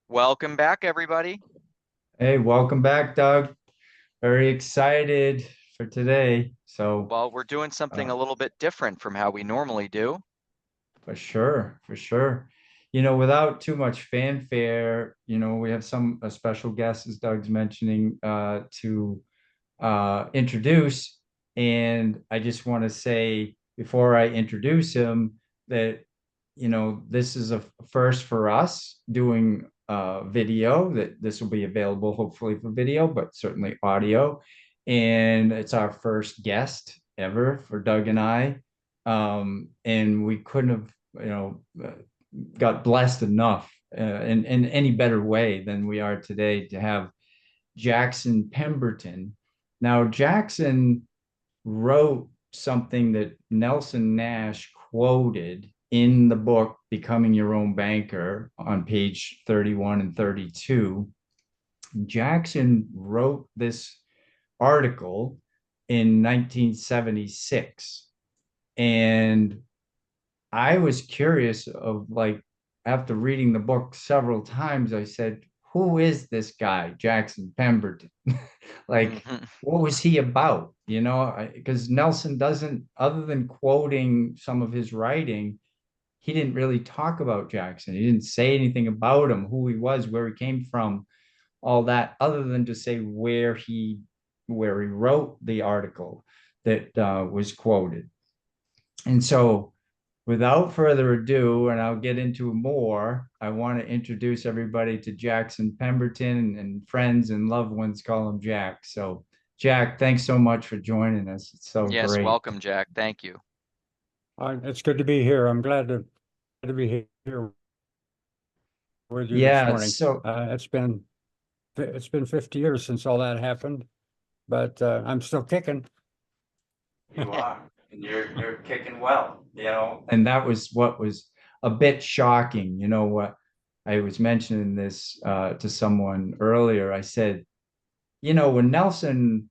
Welcome back, everybody. Hey, welcome back, Doug. Very excited for today. Well, we're doing something Uh, a little bit different from how we normally do. for sure, for sure. Without too much fanfare, we have a special guest, as Doug's mentioning, to introduce. And I just want to say before I introduce him that, this is a first for us doing video, that this will be available hopefully for video, but certainly audio. And it's our first guest ever for Doug and I. And we couldn't have, got blessed enough in any better way than we are today to have Jackson Pemberton. Now, Jackson wrote something that Nelson Nash quoted in the book Becoming Your Own Banker on page 31 and 32. Jackson wrote this article in 1976. And I was curious of, like, after reading the book several times, I said, who is this guy, Jackson Pemberton? Like, Mhm. what was he about? Because Nelson doesn't, other than quoting some of his writing, he didn't really talk about Jackson. He didn't say anything about him, who he was, where he came from, all that, other than to say where he wrote the article that was quoted. And so, without further ado, and I'll get into more, I want to introduce everybody to Jackson Pemberton, and friends and loved ones call him Jack. So, Jack, thanks so much for joining us. It's so Yes, great. welcome, Jack. Thank you. It's good to be here. I'm glad to be here with you this Yeah, morning. so It's been 50 years since all that happened, but I'm still kicking. you are, and you're kicking well, and that was what was a bit shocking. What I was mentioning this to someone earlier. I said, when Nelson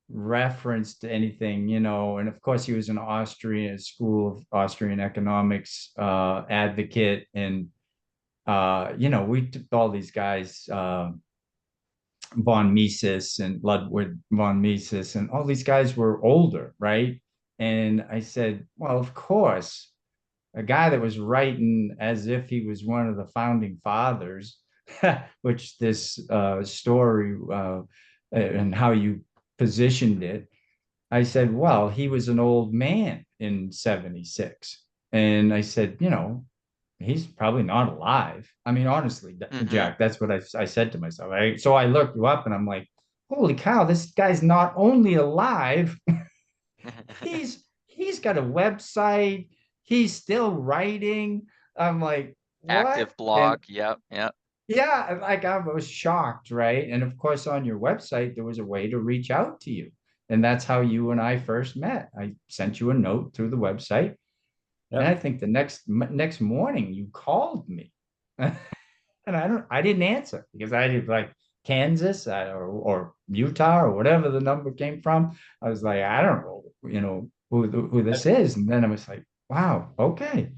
referenced anything, and of course he was an Austrian school of Austrian economics advocate, and we took all these guys, von Mises and Ludwig von Mises, and all these guys were older, right? And I said, well, of course, a guy that was writing as if he was one of the founding fathers, which this story and how you positioned it, I said, well, he was an old man in 76. And I said, he's probably not alive. I mean, honestly, Hmm. Jack, that's what I said to myself. So I looked you up and I'm like, holy cow, this guy's not only alive, he's got a website, he's still writing. I'm like, what? Active And blog. Yep, yep. yeah, like I was shocked, right? And of course, on your website, there was a way to reach out to you. And that's how you and I first met. I sent you a note through the website. And Yep. I think the next morning you called me. And I didn't answer because I did, like, Kansas, or Utah, or whatever the number came from. I was like, I don't know, who I, this is. And then I was like, wow, okay. I thought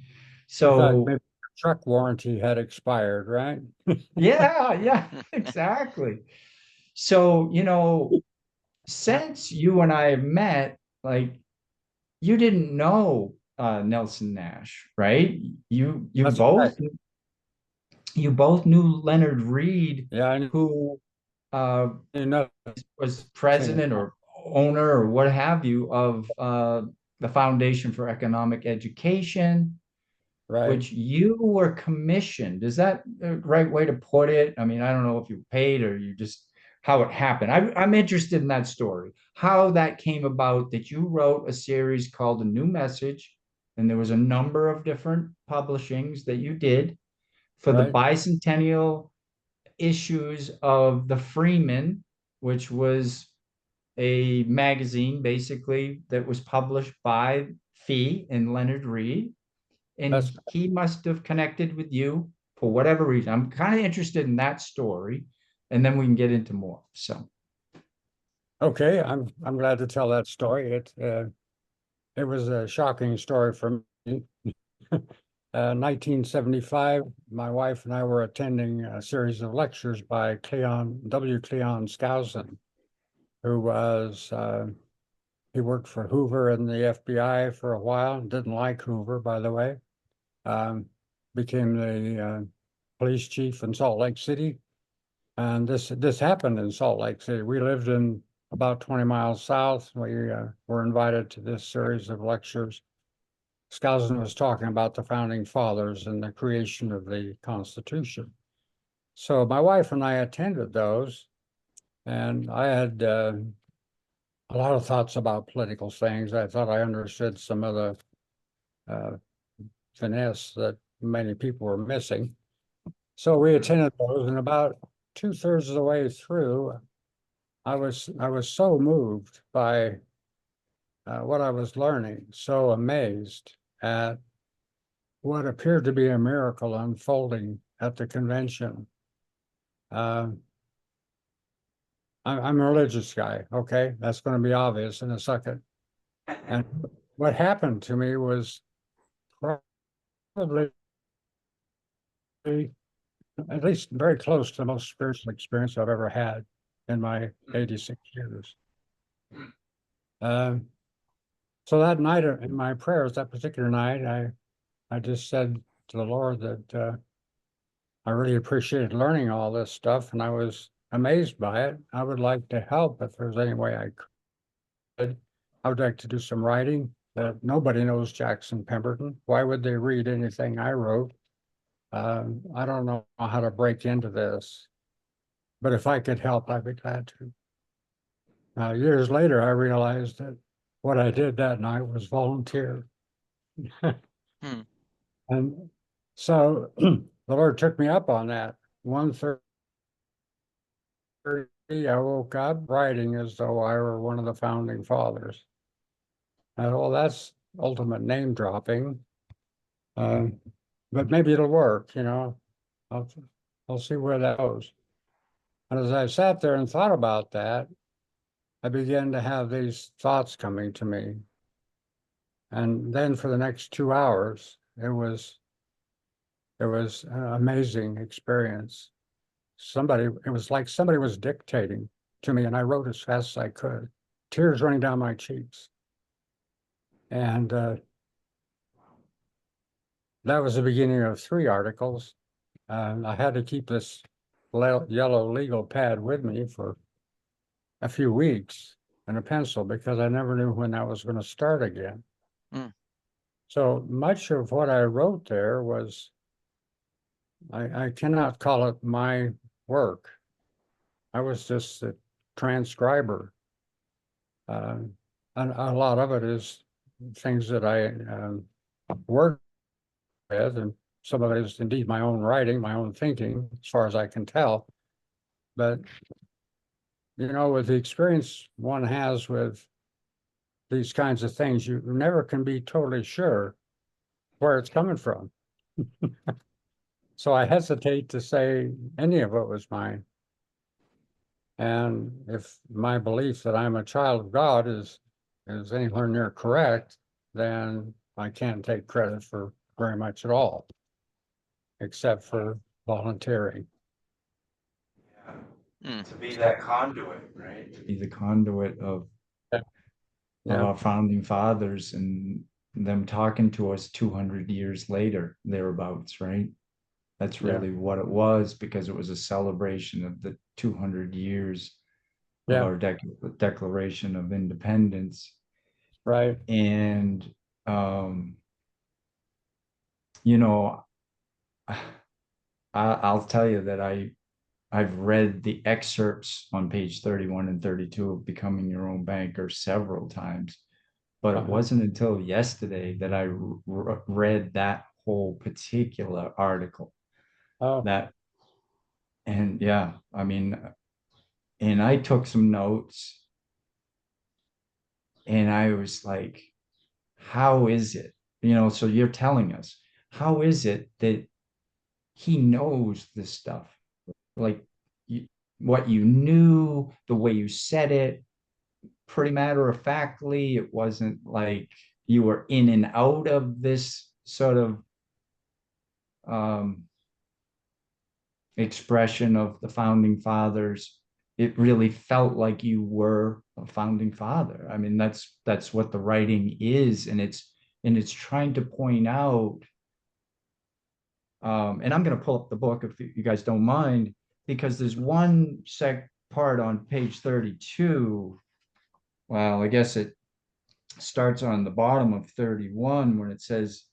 So maybe truck warranty had expired, right? yeah, yeah, exactly. So, since you and I have met, like, you didn't know Nelson Nash, right? You you That's right. both you both knew Leonard Reed, Yeah, I who uh, didn't know was anything. president or owner or what have you of the Foundation for Economic Education, Right. which you were commissioned. Is that the right way to put it? I mean, I don't know if you paid or you just how it happened. I'm interested in that story, how that came about that you wrote a series called A New Message, and there was a number of different publishings that you did for the Right. bicentennial issues of the Freeman, which was a magazine basically that was published by Fee and Leonard Reed. And That's he must have connected with you for whatever reason. I'm kind of interested in that story, and then we can get into more. So, okay. I'm glad to tell that story. It was a shocking story for me. 1975, my wife and I were attending a series of lectures by Cleon Skousen, who was, he worked for Hoover in the FBI for a while, didn't like Hoover, by the way. Became the police chief in Salt Lake City. And this happened in Salt Lake City. We lived in about 20 miles south. We were invited to this series of lectures. Skousen was talking about the founding fathers and the creation of the Constitution. So my wife and I attended those, and I had a lot of thoughts about political things. I thought I understood some of the finesse that many people were missing. So we attended those, and about 2/3 of the way through, I was so moved by what I was learning, so amazed at what appeared to be a miracle unfolding at the convention. I'm a religious guy, okay? That's going to be obvious in a second. And what happened to me was probably at least very close to the most spiritual experience I've ever had in my 86 years. So that night in my prayers, that particular night, I just said to the Lord that I really appreciated learning all this stuff, and I was amazed by it. I would like to help if there's any way I could. I would like to do some writing. That nobody knows Jackson Pemberton. Why would they read anything I wrote? I don't know how to break into this, but if I could help, I'd be glad to. Years later, I realized that what I did that night was volunteer. And so the Lord took me up on that. 1:30, I woke up writing as though I were one of the founding fathers. And well, that's ultimate name dropping. But maybe it'll work, you know. I'll see where that goes. And as I sat there and thought about that, I began to have these thoughts coming to me. And then for the next 2 hours, it was an amazing experience. It was like somebody was dictating to me, and I wrote as fast as I could, tears running down my cheeks. And that was the beginning of 3 articles. I had to keep this yellow legal pad with me for a few weeks and a pencil because I never knew when that was going to start again. So much of what I wrote there was, I cannot call it my work. I was just a transcriber. And a lot of it is things that I worked with, and some of it is indeed my own writing, my own thinking, as far as I can tell. But, you know, with the experience one has with these kinds of things, you never can be totally sure where it's coming from. So I hesitate to say any of it was mine. And if my belief that I'm a child of God is anywhere near correct, then I can't take credit for very much at all, except for volunteering. To be that conduit, right? To be the conduit of our founding fathers and them talking to us 200 years later, thereabouts, right? That's really what it was, because it was a celebration of the 200 years of our Declaration of Independence. Right. And, you know, I'll tell you that I've read the excerpts on page 31 and 32 of Becoming Your Own Banker several times, but it wasn't until yesterday that I read that whole particular article. And yeah, I mean, and I took some notes, and I was like, how is it, you know, so you're telling us, how is it that he knows this stuff? Like, what you knew, the way you said it, pretty matter of factly. It wasn't like you were in and out of this sort of expression of the founding fathers, it really felt like you were a founding father. I mean, that's what the writing is, and it's trying to point out. And I'm going to pull up the book if you guys don't mind, because there's one part on page 32. Well, I guess it starts on the bottom of 31 when it says,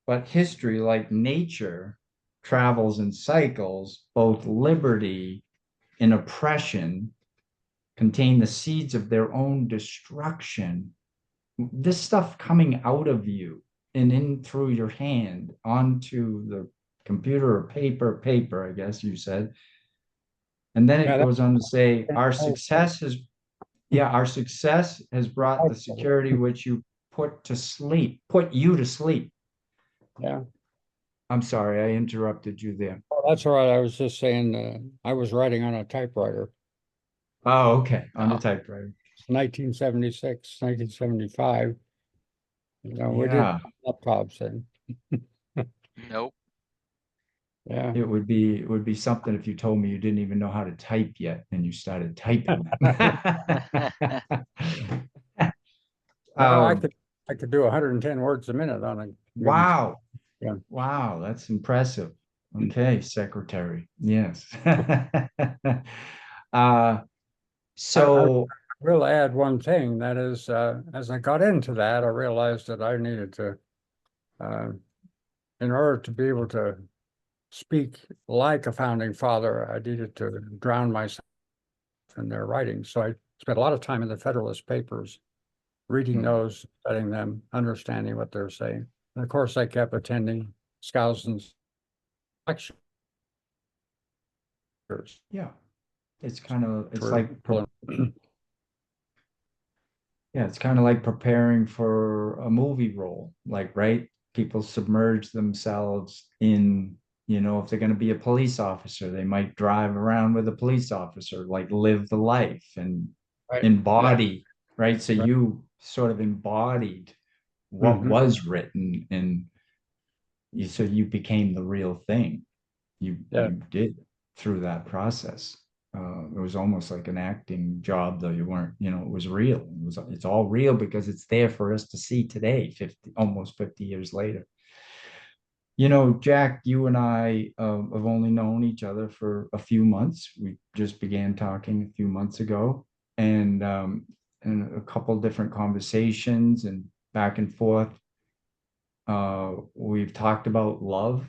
but history, like nature, travels in cycles. Both liberty and oppression contain the seeds of their own destruction. This stuff coming out of you and in through your hand onto the computer or paper, I guess you said. And then it goes on to say, our success has brought the security which you put you to sleep. Yeah. I'm sorry, I interrupted you there. Oh, that's all right. I was just saying, I was writing on a typewriter. Oh, okay, on the typewriter. 1976, 1975. You know, we didn't Yeah, have laptops then. Nope. Yeah. it would be something if you told me you didn't even know how to type yet and you started typing. No, I could do 110 words a minute on a Wow. Yeah. Wow, that's impressive. Okay, secretary. Yes. So I will add one thing, that is, as I got into that, I realized that I needed to, in order to be able to speak like a founding father, I needed to drown myself in their writing. So I spent a lot of time in the Federalist Papers, reading those, studying them, understanding what they're saying. And of course, I kept attending Skousen's lectures. yeah, it's kind of it's kind of like preparing for a movie role, like, right? People submerge themselves in, if they're going to be a police officer, they might drive around with a police officer, like live the life and embody, right? So you sort of embodied what was written, and so you became the real thing. You did through that process. It was almost like an acting job, though you weren't, it was real. It's all real because it's there for us to see today, almost 50 years later. Jack, you and I have only known each other for a few months. We just began talking a few months ago, and a couple different conversations and back and forth. We've talked about love.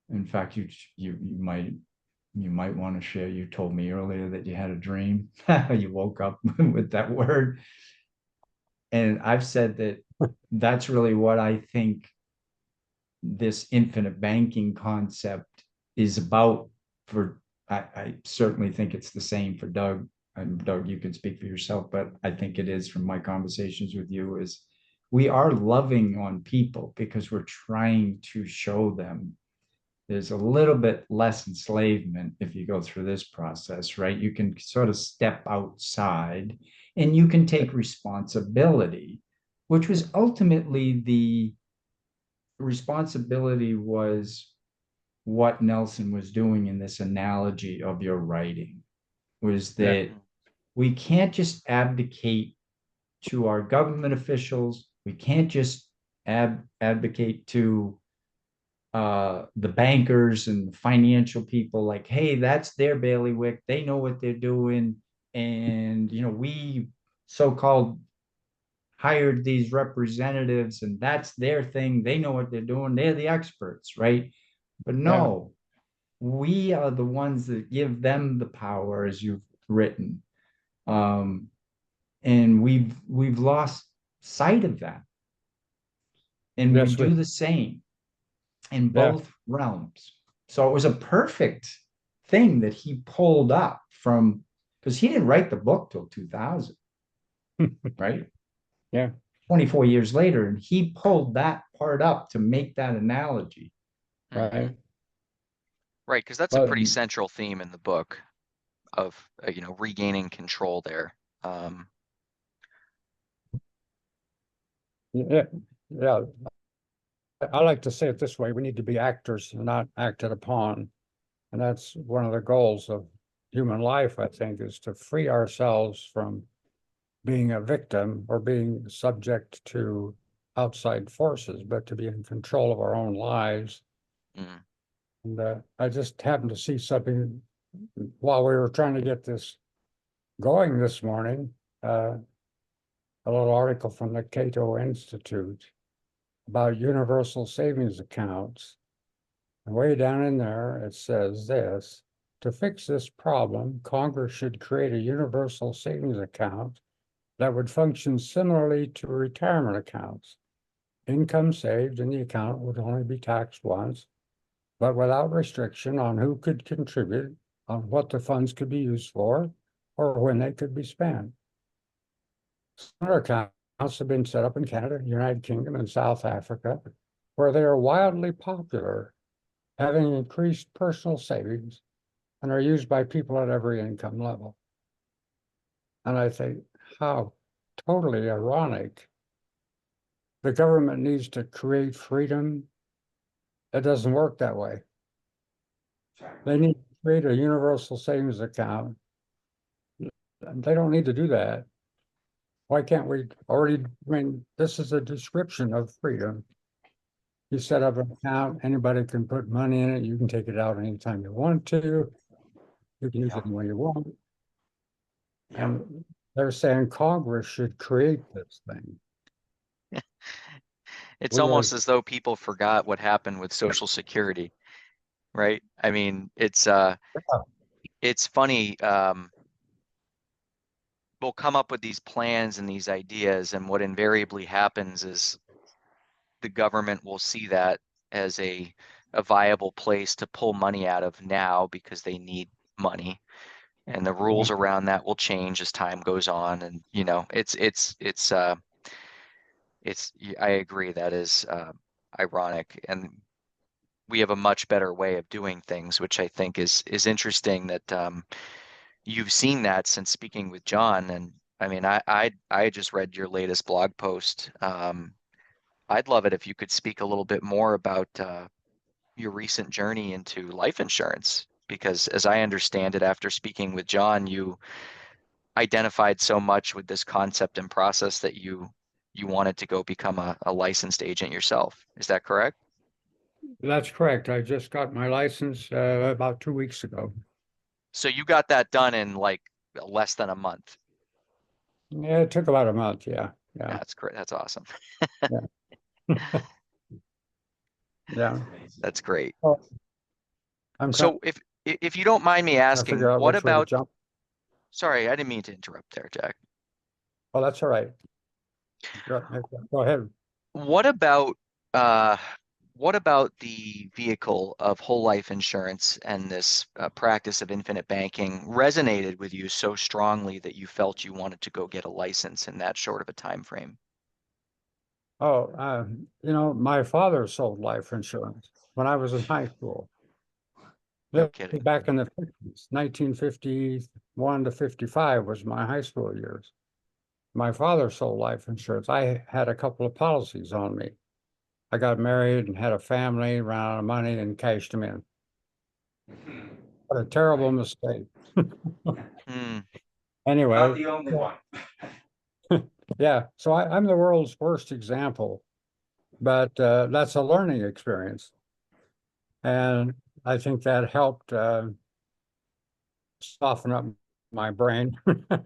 In fact, you might want to share. You told me earlier that you had a dream. You woke up with that word. And I've said that that's really what I think this infinite banking concept is about. I certainly think it's the same for Doug. And Doug, you can speak for yourself, but I think it is from my conversations with you, is we are loving on people because we're trying to show them there's a little bit less enslavement if you go through this process, right? You can sort of step outside and you can take responsibility, which was ultimately the responsibility was what Nelson was doing in this analogy of your writing, was that we can't just abdicate to our government officials. We can't just advocate to the bankers and financial people, like, hey, that's their bailiwick, they know what they're doing, and we so-called hired these representatives and that's their thing, they know what they're doing, they're the experts, right? But no, we are the ones that give them the power, as you've written. And we've lost sight of that, and we do the same in both realms. So it was a perfect thing that he pulled up from, because he didn't write the book till 2000, right? Yeah. 24 years later, and he pulled that part up to make that analogy. Right. Right, because that's a pretty central theme in the book of, regaining control there. Yeah. I like to say it this way, we need to be actors and not acted upon. And that's one of the goals of human life, I think, is to free ourselves from being a victim or being subject to outside forces, but to be in control of our own lives. Mm. And I just happened to see something while we were trying to get this going this morning, a little article from the Cato Institute about universal savings accounts. And way down in there, it says this: to fix this problem, Congress should create a universal savings account that would function similarly to retirement accounts. Income saved in the account would only be taxed once, but without restriction on who could contribute, on what the funds could be used for, or when they could be spent. Similar accounts have been set up in Canada, United Kingdom, and South Africa, where they are wildly popular, having increased personal savings, and are used by people at every income level. And I think, how totally ironic. The government needs to create freedom. It doesn't work that way. They need to create a universal savings account. They don't need to do that. Why can't we already, I mean, this is a description of freedom. You set up an account, anybody can put money in it, you can take it out anytime you want to. You can use it when you want. And they're saying Congress should create this thing. It's We are, almost as though people forgot what happened with Social Security, right? I mean, it's funny. We'll come up with these plans and these ideas, and what invariably happens is the government will see that as a viable place to pull money out of now because they need money. And the rules around that will change as time goes on. And, you know, I agree, that is ironic. And we have a much better way of doing things, which I think is interesting that you've seen that since speaking with John. And I mean, I just read your latest blog post. I'd love it if you could speak a little bit more about your recent journey into life insurance, because as I understand it, after speaking with John, you identified so much with this concept and process that you wanted to go become a licensed agent yourself. Is that correct? that's correct. I just got my license about 2 weeks ago. So you got that done in like less than a month. Yeah, it took about a month. Yeah. That's great. That's awesome. Yeah. Yeah. That's great. Oh, I'm trying So if you don't mind me to asking, figure out what which way to about, jump. sorry, I didn't mean to interrupt there, Jack. Oh, that's all right. Go ahead. What about uh what about the vehicle of whole life insurance and this practice of infinite banking resonated with you so strongly that you felt you wanted to go get a license in that short of a time frame? Oh, you know, my father sold life insurance when I was in high school. No kidding. Back in the 50s, 1951 to 55 was my high school years. My father sold life insurance. I had a couple of policies on me. I got married and had a family, ran out of money and cashed them in. What a terrible mistake. Hmm. Anyway. Not the only one. Yeah, so I'm the world's worst example, but that's a learning experience. And I think that helped soften up my brain and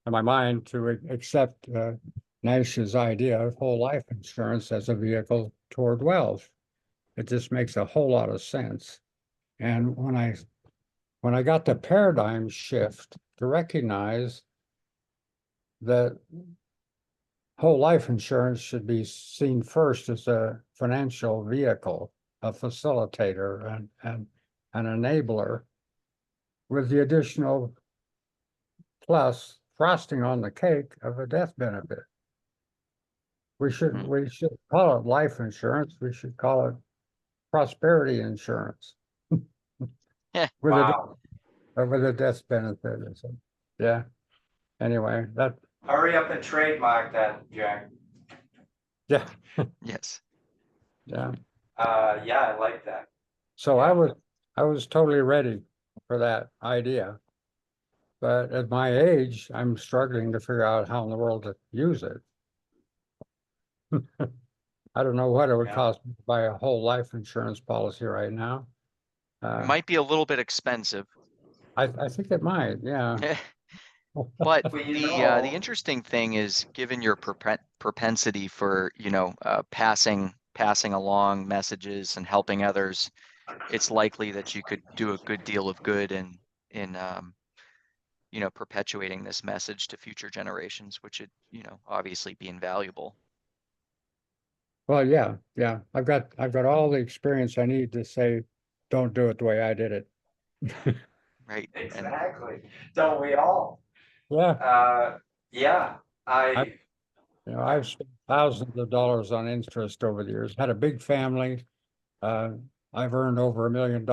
my mind to accept Nash's idea of whole life insurance as a vehicle toward wealth. It just makes a whole lot of sense. And when I got the paradigm shift to recognize that whole life insurance should be seen first as a financial vehicle, a facilitator and an enabler, with the additional plus frosting on the cake of a death benefit. We Hmm. should call it life insurance. We should call it prosperity insurance. Yeah. With Wow. with a death benefit. So, yeah. Anyway, that. Hurry up and trademark that, Jack. Yeah. Yes. Yeah. Yeah, I like that. So Yeah. I was totally ready for that idea. But at my age, I'm struggling to figure out how in the world to use it. I don't know what it would Yeah. cost me to buy a whole life insurance policy right now. It might be a little bit expensive. I think it might, yeah. But Well, you the know, interesting thing is, given your propensity for, passing along messages and helping others, it's likely that you could do a good deal of good in perpetuating this message to future generations, which would, obviously be invaluable. Well, yeah, yeah. I've got all the experience I need to say, don't do it the way I did it. Right. And exactly. Don't we all? Yeah, Yeah, I, I, I've spent thousands of dollars on interest over the years, had a big family. Uh, I've earned over $1 million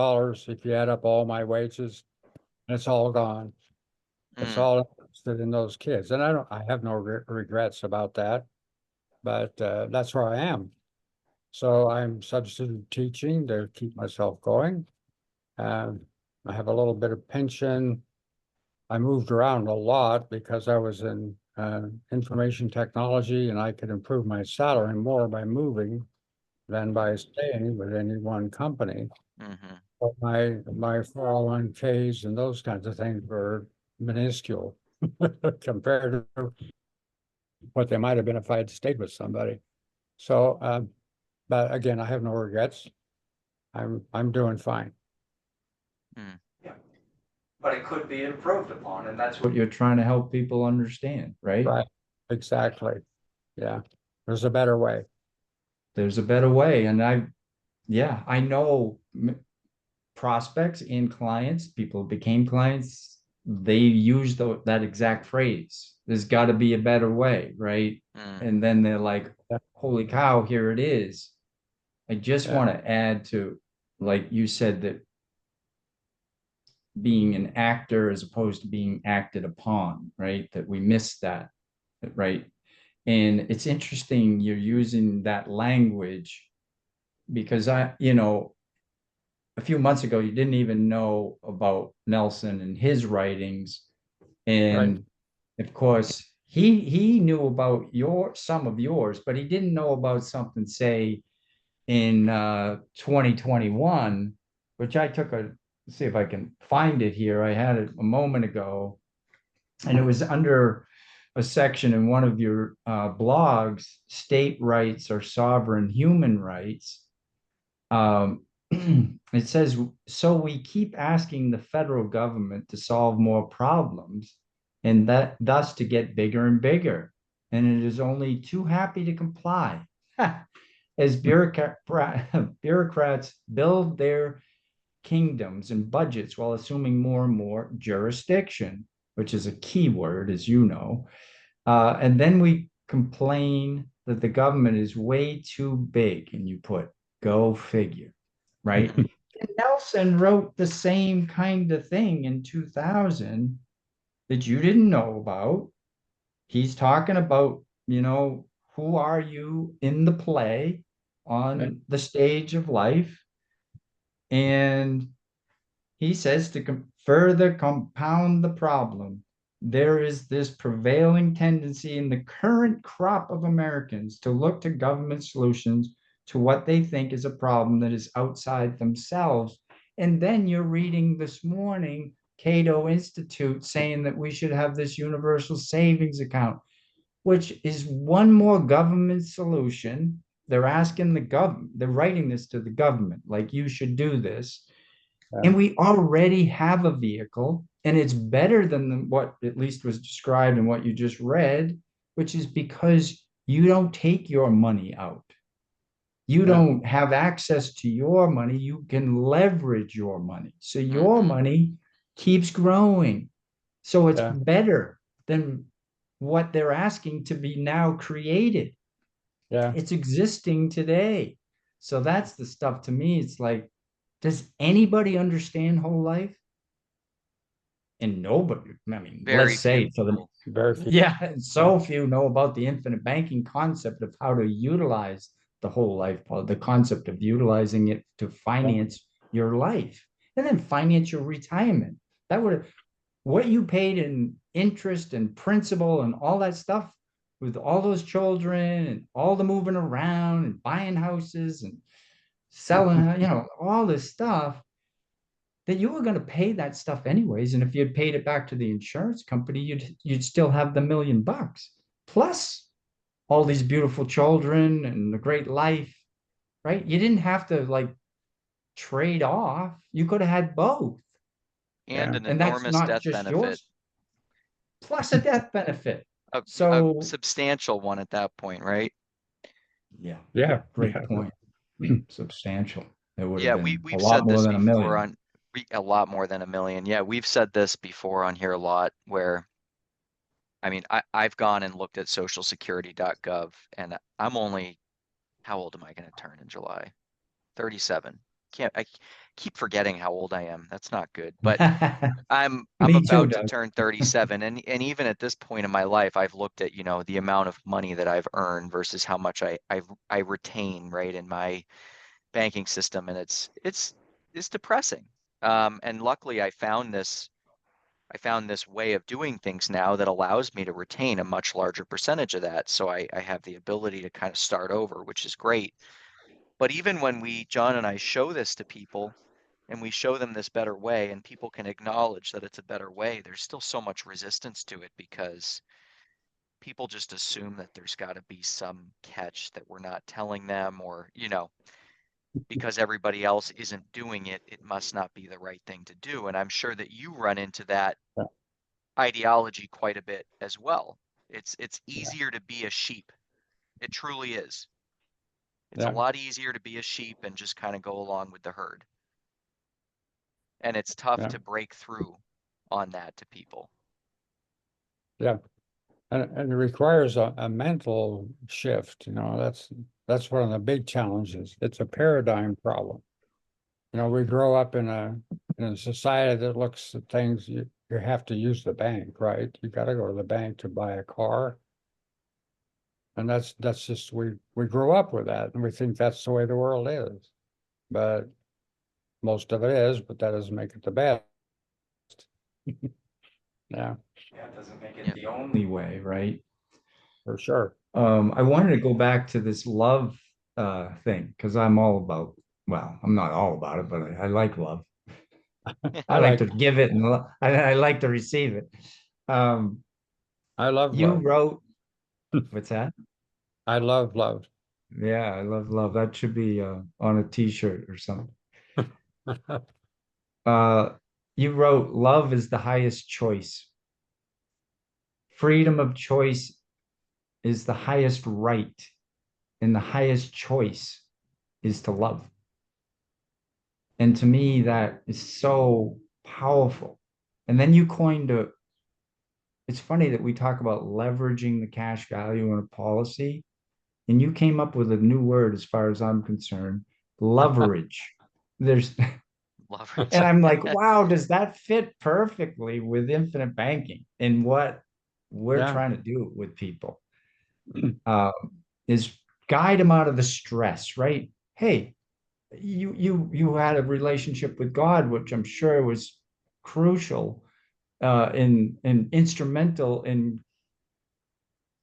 if you add up all my wages, and it's all gone. It's mm, all invested in those kids. And I have no regrets about that, but that's where I am. So I'm substitute teaching to keep myself going. Um, I have a little bit of pension. I moved around a lot because I was in information technology and I could improve my salary more by moving than by staying with any one company. hmm But my 401ks and those kinds of things were minuscule compared to what they might have been if I had stayed with somebody. So, but again, I have no regrets. I'm doing fine. mm. yeah, but it could be improved upon, and that's what you're trying to help people understand, right? Right. Exactly. Yeah. There's a better way. There's a better way. And yeah, I know prospects and clients, people who became clients, they use that exact phrase. There's got to be a better way, right? Mm. And then they're like, Yeah. holy cow, here it is. I just Yeah. want to add to, like you said, that being an actor as opposed to being acted upon, right? That we miss that, right? And it's interesting you're using that language because a few months ago, you didn't even know about Nelson and his writings. Right. And of course, he knew about some of yours, but he didn't know about something, say, in 2021, which I took let's see if I can find it here. I had it a moment ago, and it was under a section in one of your blogs, state rights or sovereign human rights. It says, so we keep asking the federal government to solve more problems and that thus to get bigger and bigger. And it is only too happy to comply as bureaucrats build their kingdoms and budgets while assuming more and more jurisdiction, which is a key word, as you know. And then we complain that the government is way too big, and you put, go figure, right? And Nelson wrote the same kind of thing in 2000 that you didn't know about. He's talking about, who are you in the play Right. on the stage of life? And he says to further compound the problem, there is this prevailing tendency in the current crop of Americans to look to government solutions to what they think is a problem that is outside themselves. And then you're reading this morning, Cato Institute saying that we should have this universal savings account, which is one more government solution. They're asking the government, they're writing this to the government, like you should do this. Yeah. And we already have a vehicle, and it's better than what at least was described in what you just read, which is because you don't take your money out. You Yeah. don't have access to your money. You can leverage your money. So your hmm money keeps growing. So it's Yeah. better than what they're asking to be now created. Yeah. It's existing today. So that's the stuff to me. It's like, does anybody understand whole life? And nobody, I mean, let's Very say few for the, people. Very few. yeah, Yeah. so few know about the infinite banking concept of how to utilize the whole life, Paul, the concept of utilizing it to finance your life and then finance your retirement. That would, what you paid in interest and principal and all that stuff with all those children and all the moving around and buying houses and selling, all this stuff, that you were going to pay that stuff anyways. And if you had paid it back to the insurance company, you'd still have the $1,000,000 plus all these beautiful children and the great life, right? You didn't have to like trade off. You could have had both. And an And that's enormous not death just benefit, yours, plus a death benefit. a So substantial one at that point, right? yeah, Yeah, great yeah. point. Substantial. It would have Yeah, been a we've lot said more this than a before million. on a lot more than 1 million. Yeah, we've said this before on here a lot where I mean, I've gone and looked at socialsecurity.gov and I'm only, how old am I going to turn in July? 37. I keep forgetting how old I am. That's not good. But I'm Me too, about to Doug. turn 37 and even at this point in my life I've looked at, the amount of money that I've earned versus how much I retain, right, in my banking system, and it's depressing. And luckily I found this way of doing things now that allows me to retain a much larger percentage of that. So I have the ability to kind of start over, which is great. But even when John and I show this to people and we show them this better way and people can acknowledge that it's a better way, there's still so much resistance to it because people just assume that there's got to be some catch that we're not telling them or, because everybody else isn't doing it, it must not be the right thing to do. And I'm sure that you run into that Yeah, ideology quite a bit as well. It's yeah, easier to be a sheep. It truly is. It's a yeah, lot easier to be a sheep and just kind of go along with the herd. And it's tough yeah, to break through on that to people. yeah. And it requires a mental shift, that's one of the big challenges. It's a paradigm problem. We grow up in a society that looks at things, you have to use the bank, right? You got to go to the bank to buy a car. And that's just we grow up with that and we think that's the way the world is. But most of it is, but that doesn't make it the best. Yeah, Yeah, it doesn't make it Yeah. the only way, right? for sure. I wanted to go back to this love thing because I'm all about, well, I'm not all about it, but I like love. I I like like to give it and I like to receive it. Um, I love you love. wrote, what's that? I love love. Yeah, I love love. That should be on a t-shirt or something. Uh, you wrote, love is the highest choice. Freedom of choice is the highest right, and the highest choice is to love. And to me, that is so powerful. And then you coined it's funny that we talk about leveraging the cash value in a policy, and you came up with a new word as far as I'm concerned, leverage. There's, Leverage. and I'm like, wow, does that fit perfectly with infinite banking and what we're Yeah, trying to do with people? Uh, is guide them out of the stress, right? Hey, you had a relationship with God, which I'm sure was crucial in instrumental in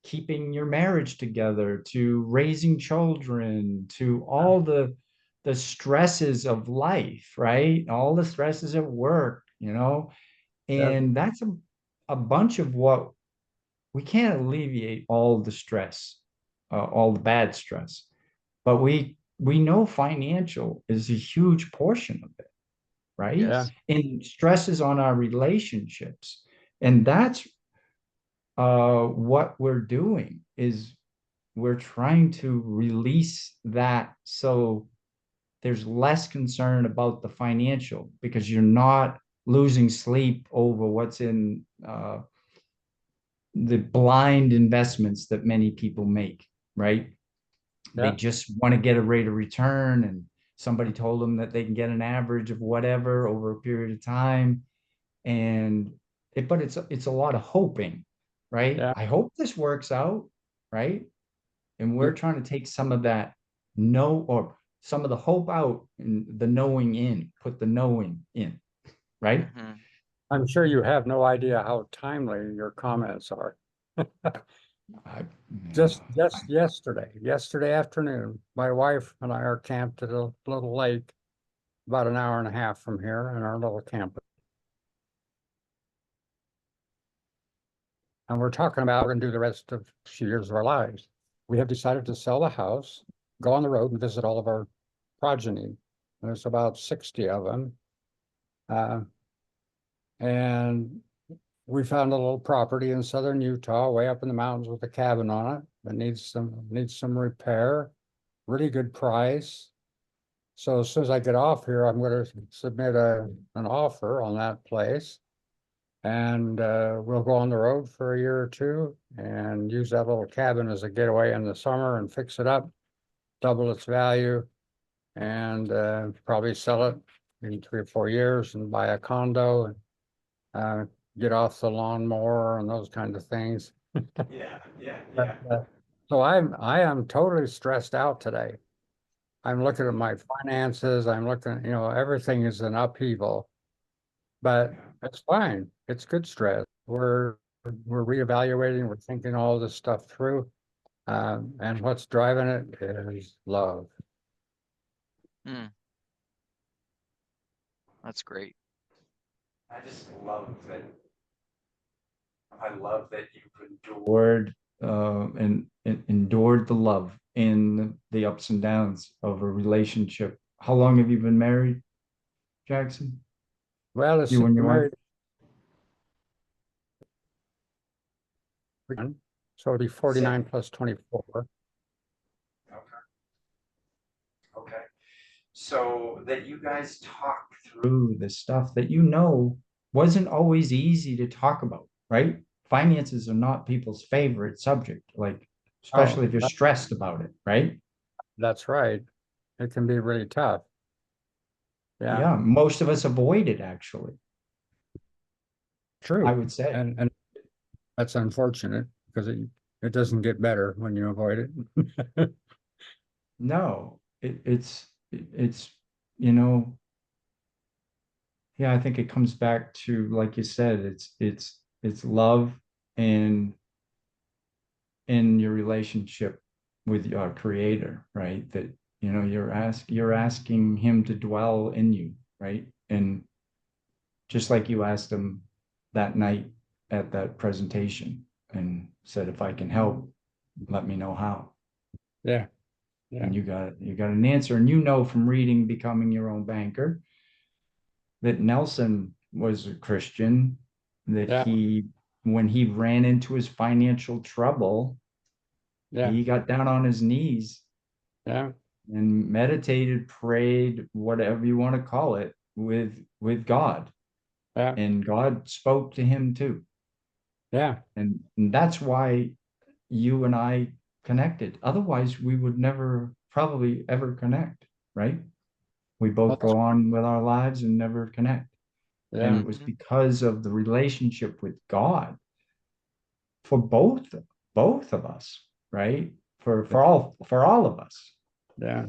keeping your marriage together, to raising children, to all the stresses of life, right? All the stresses at work, yeah, and that's a bunch of what we can't alleviate all the stress, all the bad stress, but we know financial is a huge portion of it, right? yeah, Yes. And stresses on our relationships. And that's what we're doing is we're trying to release that so there's less concern about the financial because you're not losing sleep over what's in the blind investments that many people make, right? They yeah, just want to get a rate of return and somebody told them that they can get an average of whatever over a period of time and but it's a lot of hoping, right? yeah. I hope this works out, right? And we're You, trying to take some of that know, or some of the hope out and the knowing in, put the knowing in, right? Mhm. I'm sure you have no idea how timely your comments are. I, Just yesterday afternoon, my wife and I are camped at a little lake about an hour and a half from here in our little camp. And we're talking about we're going to do the rest of a few years of our lives. We have decided to sell the house, go on the road and visit all of our progeny. There's about 60 of them. And we found a little property in southern Utah, way up in the mountains with a cabin on it that needs some repair. Really good price. So as soon as I get off here, I'm going to submit an offer on that place. And we'll go on the road for a year or two and use that little cabin as a getaway in the summer and fix it up, double its value, and probably sell it in 3 or 4 years and buy a condo and get off the lawnmower and those kinds of things. But, so I am totally stressed out today. I'm looking at my finances. I'm looking, everything is an upheaval, but it's fine. It's good stress. We're reevaluating. We're thinking all this stuff through, and what's driving it is love. Mm. That's great. I just love that. I love that you've endured and endured the love in the ups and downs of a relationship. How long have you been married, Jackson? Well, it's You and your wife? married, so it'll be 49 plus 24. Okay. So that you guys talk through the stuff that wasn't always easy to talk about, right? Finances are not people's favorite subject, like especially Oh, if you're stressed about it, right? that's right. It can be really tough. Yeah, Yeah, most of us avoid it actually, I true. would say. And that's unfortunate because it doesn't get better when you avoid it. No, it's you know, yeah, I think it comes back to, like you said, it's love and in your relationship with your creator, right? That you're asking him to dwell in you, right? And just like you asked him that night at that presentation and said, if I can help, let me know how. Yeah, yeah, And you got an answer. And from reading Becoming Your Own Banker that Nelson was a Christian, that yeah, when he ran into his financial trouble, yeah, he got down on his knees yeah, and meditated, prayed, whatever you want to call it, with God. yeah, And God spoke to him too. yeah. And that's why you and I connected. Otherwise, we would never probably ever connect, right? We Well, both go on with our lives and never connect. And yeah, it was Mhm. because of the relationship with God for both of us, right? For all of us. yeah.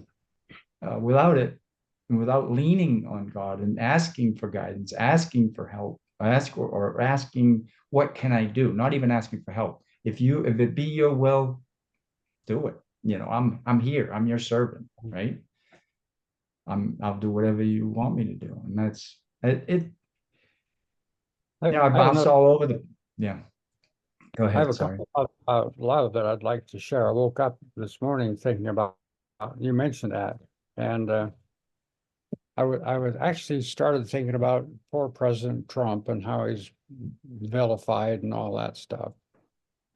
Without it, and without leaning on God and asking for guidance, asking for help, or asking, what can I do? Not even asking for help. If it be your will, do it. I'm here. I'm your servant, right? I'll do whatever you want me to do. And that's it. I I have bounce another. all over the, yeah. Go I have ahead. a Sorry. couple of love that I'd like to share. I woke up this morning thinking about you mentioned that, and I was actually started thinking about poor President Trump and how he's vilified and all that stuff.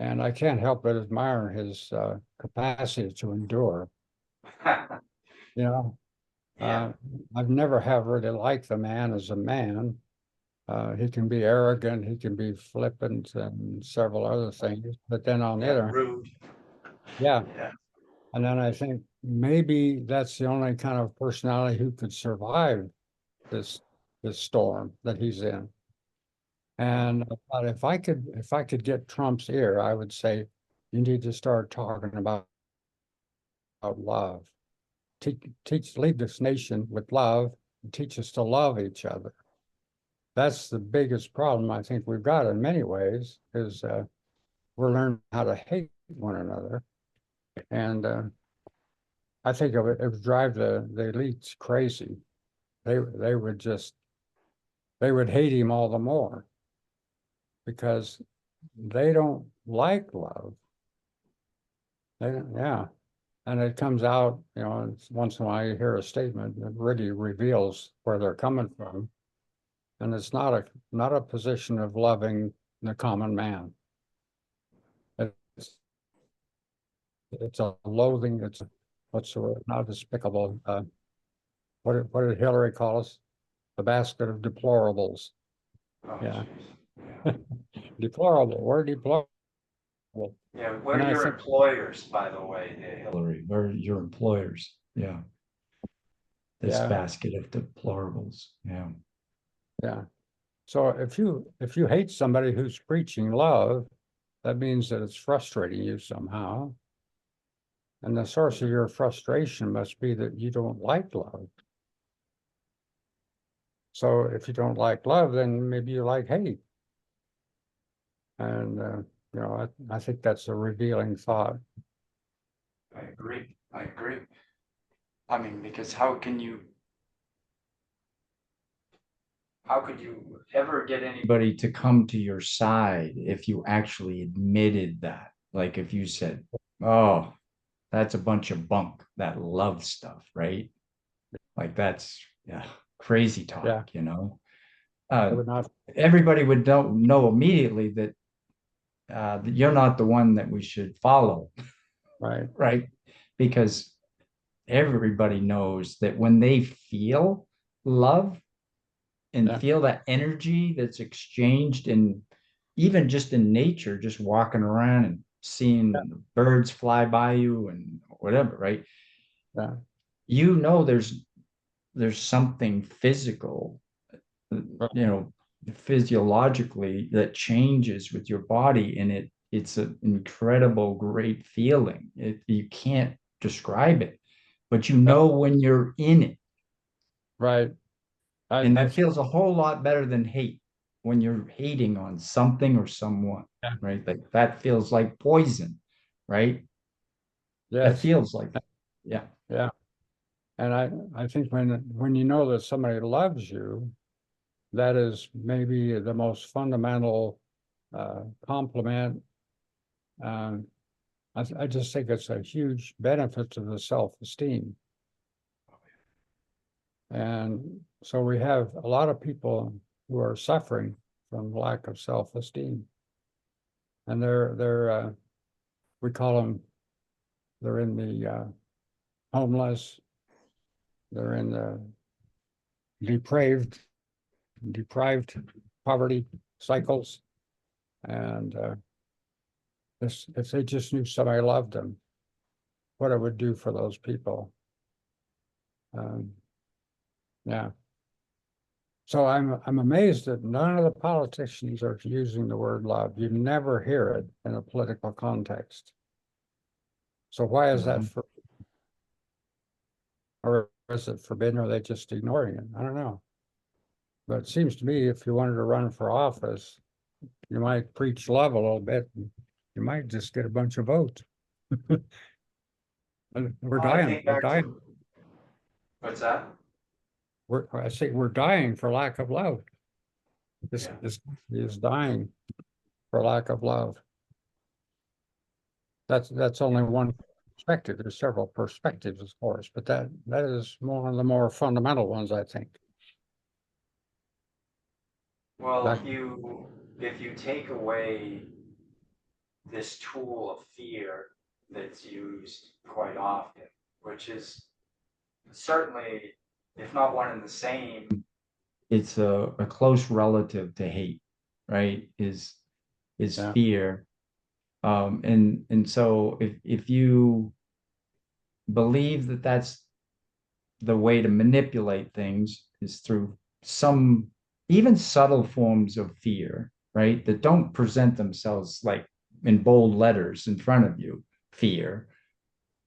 And I can't help but admire his capacity to endure. You know, Yeah. I've never have really liked the man as a man. He can be arrogant, he can be flippant, and several other things. But then on the Yeah. other, Rude. yeah. Yeah. And then I think maybe that's the only kind of personality who could survive this this storm that he's in. And I thought if I could get Trump's ear, I would say you need to start talking about love. lead this nation with love, and teach us to love each other. That's the biggest problem I think we've got in many ways, is we're learning how to hate one another. And I think it would drive the elites crazy. They would hate him all the more because they don't like love. Yeah. And it comes out, once in a while you hear a statement that really reveals where they're coming from. And it's not a position of loving the common man. It's a loathing, what's the word, not despicable. What did Hillary call us? The basket of deplorables. Oh, Yeah. yeah. Deplorable, we're deplorable. Yeah, we're your employers, by the way, Hillary. We're your employers. Yeah. This basket of deplorables. Yeah. Yeah. So if you hate somebody who's preaching love, that means that it's frustrating you somehow. And the source of your frustration must be that you don't like love. So if you don't like love, then maybe you like hate. And I think that's a revealing thought. I agree. I mean, because how could you ever get anybody to come to your side if you actually admitted that? Like if you said, oh, that's a bunch of bunk, that love stuff, right? Like that's crazy talk, everybody would know immediately that you're not the one that we should follow. Right. Because everybody knows that when they feel love and feel that energy that's exchanged in even just in nature, just walking around and seeing birds fly by you and whatever, right? There's something physical, physiologically that changes with your body, and it's an incredible, great feeling. You can't describe it, but when you're in it. Right. And that feels a whole lot better than hate when you're hating on something or someone, right? Like that feels like poison, right? That feels like it. Yeah. Yeah. And I think when you know that somebody loves you, that is maybe the most fundamental compliment. I just think it's a huge benefit to the self-esteem. And so we have a lot of people who are suffering from lack of self-esteem. And we call them, they're in the homeless, they're in the deprived poverty cycles. And if they just knew somebody loved them, what it would do for those people. Yeah. So I'm amazed that none of the politicians are using the word love. You never hear it in a political context. So why is that or is it forbidden, or are they just ignoring it? I don't know. But it seems to me if you wanted to run for office, you might preach love a little bit, and you might just get a bunch of votes. We're dying. We're dying. What's that? I say we're dying for lack of love. This is dying for lack of love. That's only one perspective. There's several perspectives, of course, but that is one of the more fundamental ones, I think. Well, if you take away this tool of fear that's used quite often, which is certainly, if not one and the same, it's a close relative to hate, right? Is fear. And so if you believe that that's the way to manipulate things is through some even subtle forms of fear, right? That don't present themselves like in bold letters in front of you, fear,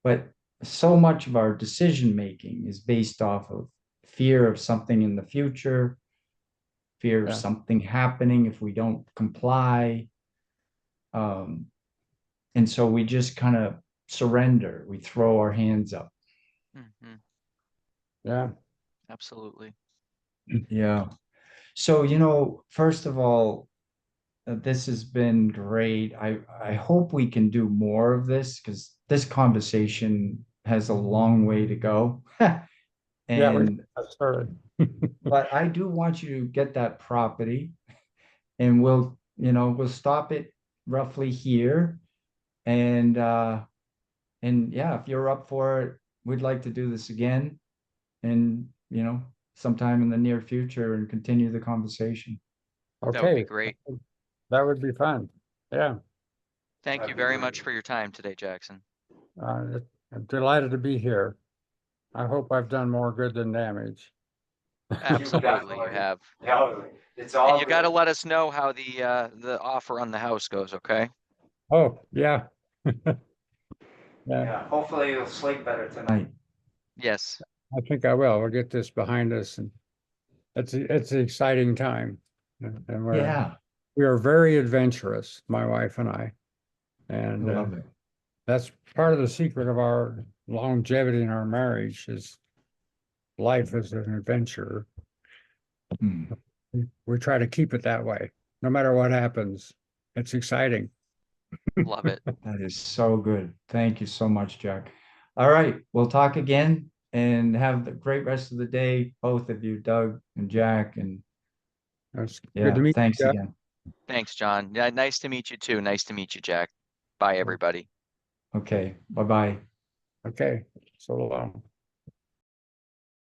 but so much of our decision making is based off of fear of something in the future, fear of Yeah. something happening if we don't comply. Um, and so we just kind of surrender. We throw our hands up. Mhm. Yeah. Absolutely. Yeah. So, first of all, this has been great. I hope we can do more of this because this conversation has a long way to go. Yeah, we And got started. but I do want you to get that property and we'll stop it roughly here. And yeah, if you're up for it, we'd like to do this again and sometime in the near future and continue the conversation. That would be Okay, great. that would be fun. Yeah, Thank you very much for your time today, Jackson. I'm delighted to be here. I hope I've done more good than damage. Absolutely, you have. Yeah, it's And all you got to good. let us know how the offer on the house goes, okay? Oh, yeah. Yeah, Yeah, hopefully you'll sleep better tonight. Yes. I think I will. We'll get this behind us, and it's an exciting time. And Yeah, we are very adventurous, my wife and I. I And love it. that's part of the secret of our longevity in our marriage is life is an adventure. Hmm. We try to keep it that way, no matter what happens. It's exciting. Love it. That is so good. Thank you so much, Jack. All right, we'll talk again and have a great rest of the day, both of you, Doug and Jack. And It's good to yeah, meet thanks you. again. Thanks, John. Yeah, nice to meet you too. Nice to meet you, Jack. Bye, everybody. Okay, bye-bye. Okay, so long.